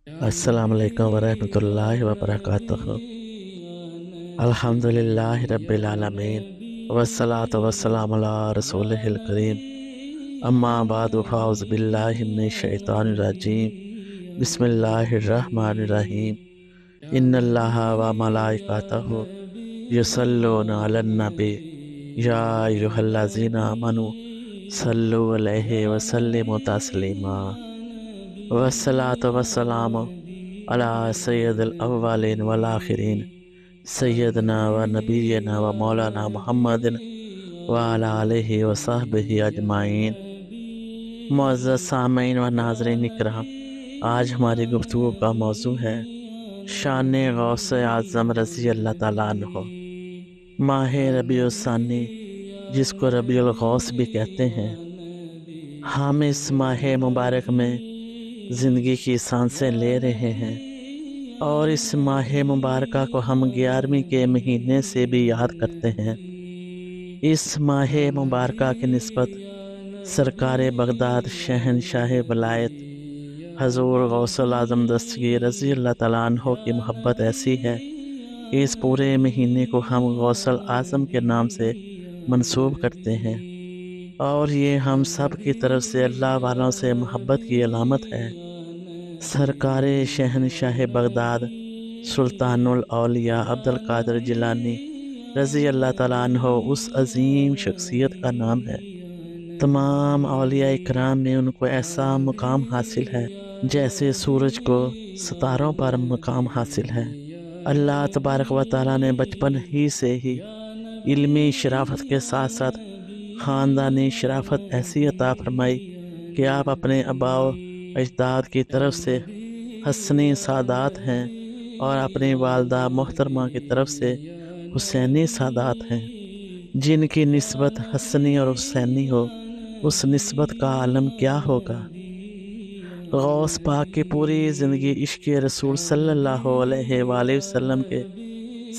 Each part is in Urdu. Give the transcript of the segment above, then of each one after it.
السلام علیکم ورحمۃ اللہ وبرکاتہ۔ الحمدللہ رب العالمین والصلاة والسلام علی رسولہ الکریم، اما بعد فاعوذ باللہ من الشیطان الرجیم، بسم اللہ الرحمن الرحیم۔ ان اللہ و ملائکتہ یصلون علی النبی یا ایھا الذین آمنوا صلوا علیہ وسلموا تسلیما۔ والصلاة والسلام علی سید الاولین والآخرین سیدنا و نبینا و مولانا محمد وعلی آلہ وصحبہ اجمعین۔ معزز سامعین و ناظرین اکرام، آج ہماری گفتگو کا موضوع ہے شان غوث اعظم رضی اللہ تعالیٰ عنہ۔ ماہ ربیع الثانی، جس کو ربیع الغوث بھی کہتے ہیں، ہم اس ماہ مبارک میں زندگی کی سانسیں لے رہے ہیں، اور اس ماہ مبارکہ کو ہم 11ویں کے مہینے سے بھی یاد کرتے ہیں۔ اس ماہ مبارکہ کی نسبت سرکار بغداد شہنشاہ ولایت حضور غوث الاعظم دستگیر رضی اللہ تعالیٰ عنہ کی محبت ایسی ہے کہ اس پورے مہینے کو ہم غوث الاعظم کے نام سے منسوب کرتے ہیں، اور یہ ہم سب کی طرف سے اللہ والوں سے محبت کی علامت ہے۔ سرکار شہنشاہ بغداد سلطان الاولیاء عبدالقادر جیلانی رضی اللہ تعالیٰ عنہ اس عظیم شخصیت کا نام ہے۔ تمام اولیاء اکرام میں ان کو ایسا مقام حاصل ہے جیسے سورج کو ستاروں پر مقام حاصل ہے۔ اللہ تبارک و تعالیٰ نے بچپن ہی سے ہی علمی شرافت کے ساتھ ساتھ خاندانی شرافت ایسی عطا فرمائی کہ آپ اپنے آباء و اجداد کی طرف سے حسنی سادات ہیں، اور اپنی والدہ محترمہ کی طرف سے حسینی سادات ہیں۔ جن کی نسبت حسنی اور حسینی ہو، اس نسبت کا عالم کیا ہوگا۔ غوث پاک کی پوری زندگی عشق رسول صلی اللہ علیہ وآلہ وسلم کے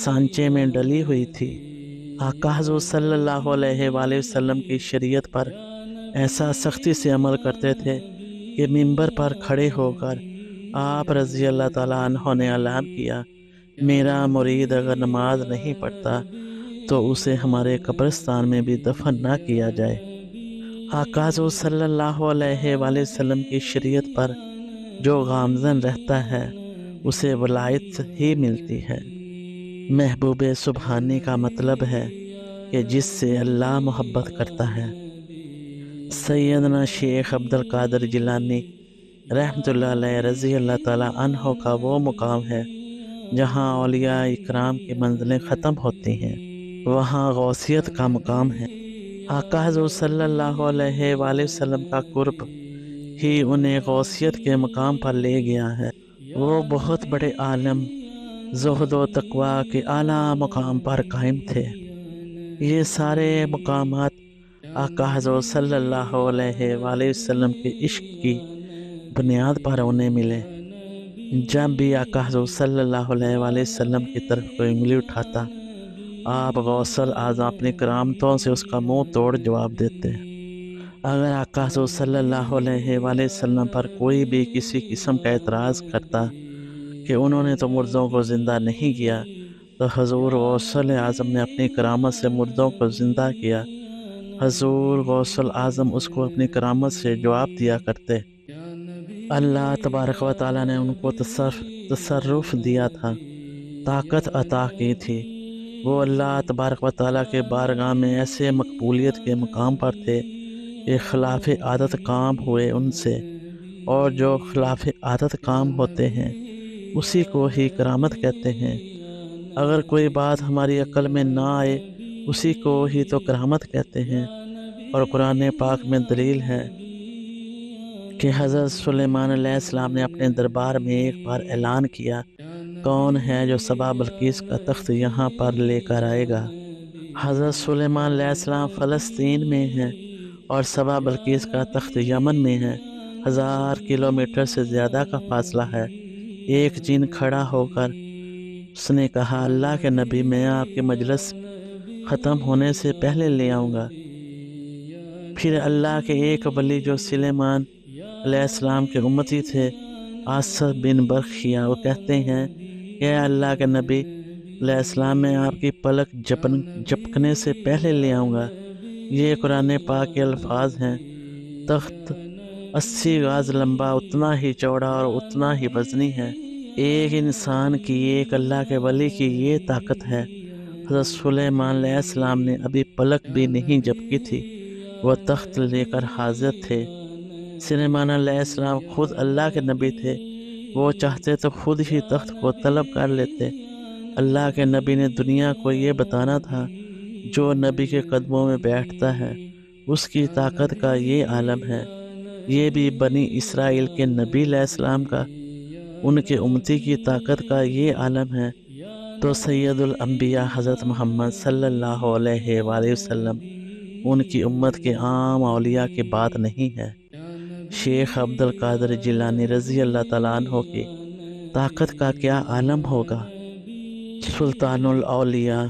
سانچے میں ڈلی ہوئی تھی۔ آقا حضور صلی اللہ علیہ وآلہ وسلم کی شریعت پر ایسا سختی سے عمل کرتے تھے کہ منبر پر کھڑے ہو کر آپ رضی اللہ تعالیٰ عنہ نے اعلان کیا، میرا مرید اگر نماز نہیں پڑھتا تو اسے ہمارے قبرستان میں بھی دفن نہ کیا جائے۔ آقا حضور صلی اللہ علیہ وآلہ وسلم کی شریعت پر جو گامزن رہتا ہے اسے ولایت ہی ملتی ہے۔ محبوب سبحانی کا مطلب ہے کہ جس سے اللہ محبت کرتا ہے۔ سیدنا شیخ عبدالقادر جیلانی رحمۃ اللہ علیہ رضی اللہ تعالیٰ عنہ کا وہ مقام ہے جہاں اولیاء اکرام کی منزلیں ختم ہوتی ہیں، وہاں غوثیت کا مقام ہے۔ آقا حضور صلی اللہ علیہ وآلہ وسلم کا قرب ہی انہیں غوثیت کے مقام پر لے گیا ہے۔ وہ بہت بڑے عالم، زہد و تقوی کے اعلیٰ مقام پر قائم تھے۔ یہ سارے مقامات آقا حضور صلی اللہ علیہ وآلہ وسلم کے عشق کی بنیاد پر انہیں ملے۔ جب بھی آقا حضور صلی اللہ علیہ وآلہ وسلم کی طرف کوئی انگلی اٹھاتا، آپ غوث الاعظم اپنی کرامتوں سے اس کا منہ توڑ جواب دیتے۔ اگر آقا حضور صلی اللہ علیہ وآلہ وسلم پر کوئی بھی کسی قسم کا اعتراض کرتا کہ انہوں نے تو مردوں کو زندہ نہیں کیا، تو حضور غوث الاعظم نے اپنی کرامت سے مردوں کو زندہ کیا۔ حضور غوث الاعظم اس کو اپنی کرامت سے جواب دیا کرتے۔ اللہ تبارک و تعالیٰ نے ان کو تصرف دیا تھا، طاقت عطا کی تھی۔ وہ اللہ تبارک و تعالیٰ کے بارگاہ میں ایسے مقبولیت کے مقام پر تھے کہ خلاف عادت کام ہوئے ان سے، اور جو خلاف عادت کام ہوتے ہیں اسی کو ہی کرامت کہتے ہیں۔ اگر کوئی بات ہماری عقل میں نہ آئے اسی کو ہی تو کرامت کہتے ہیں۔ اور قرآن پاک میں دلیل ہے کہ حضرت سلیمان علیہ السلام نے اپنے دربار میں ایک بار اعلان کیا، کون ہے جو سبا بلقیس کا تخت یہاں پر لے کر آئے گا۔ حضرت سلیمان علیہ السلام فلسطین میں ہیں اور سبا بلقیس کا تخت یمن میں ہے۔ 1000 کلومیٹر سے زیادہ کا فاصلہ ہے۔ ایک جن کھڑا ہو کر اس نے کہا، اللہ کے نبی، میں آپ کے مجلس ختم ہونے سے پہلے لے آؤں گا۔ پھر اللہ کے ایک ولی جو سلیمان علیہ السلام کے امتی تھے، آصف بن برخیا وہ کہتے ہیں کہ اے اللہ کے نبی علیہ السلام، میں آپ کی پلک جھپکنے سے پہلے لے آؤں گا۔ یہ قرآن پاک کے الفاظ ہیں۔ تخت 80 گز لمبا، اتنا ہی چوڑا اور اتنا ہی وزنی ہے۔ ایک انسان کی، ایک اللہ کے ولی کی یہ طاقت ہے۔ حضرت سلیمان علیہ السلام نے ابھی پلک بھی نہیں جھپکی تھی، وہ تخت لے کر حاضر تھے۔ سلیمان علیہ السلام خود اللہ کے نبی تھے، وہ چاہتے تو خود ہی تخت کو طلب کر لیتے۔ اللہ کے نبی نے دنیا کو یہ بتانا تھا، جو نبی کے قدموں میں بیٹھتا ہے اس کی طاقت کا یہ عالم ہے۔ یہ بھی بنی اسرائیل کے نبی علیہ السلام کا، ان کے امتی کی طاقت کا یہ عالم ہے، تو سید الانبیاء حضرت محمد صلی اللہ علیہ وآلہ وسلم ان کی امت کے عام اولیاء کی بات نہیں ہے۔ شیخ عبد القادر جیلانی رضی اللہ تعالیٰ عنہ کی طاقت کا کیا عالم ہوگا۔ سلطان الاولیاء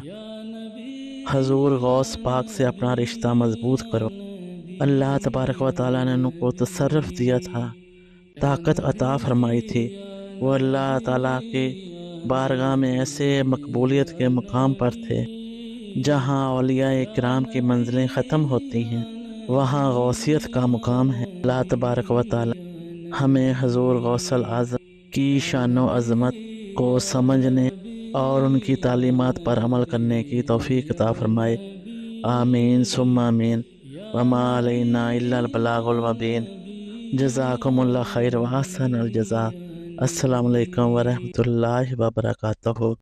حضور غوث پاک سے اپنا رشتہ مضبوط کرو۔ اللہ تبارک و تعالیٰ نے ان کو تصرف دیا تھا، طاقت عطا فرمائی تھی۔ وہ اللہ تعالیٰ کے بارگاہ میں ایسے مقبولیت کے مقام پر تھے جہاں اولیاء کرام کی منزلیں ختم ہوتی ہیں، وہاں غوثیت کا مقام ہے۔ اللہ تبارک و تعالیٰ ہمیں حضور غوث الاعظم کی شان و عظمت کو سمجھنے اور ان کی تعلیمات پر عمل کرنے کی توفیق عطا فرمائے۔ آمین ثم آمین۔ وما علینا الا البلاغ المبین۔ جزاکم اللہ خیر و احسن الجزاء۔ السلام علیکم ورحمۃ اللہ وبرکاتہ۔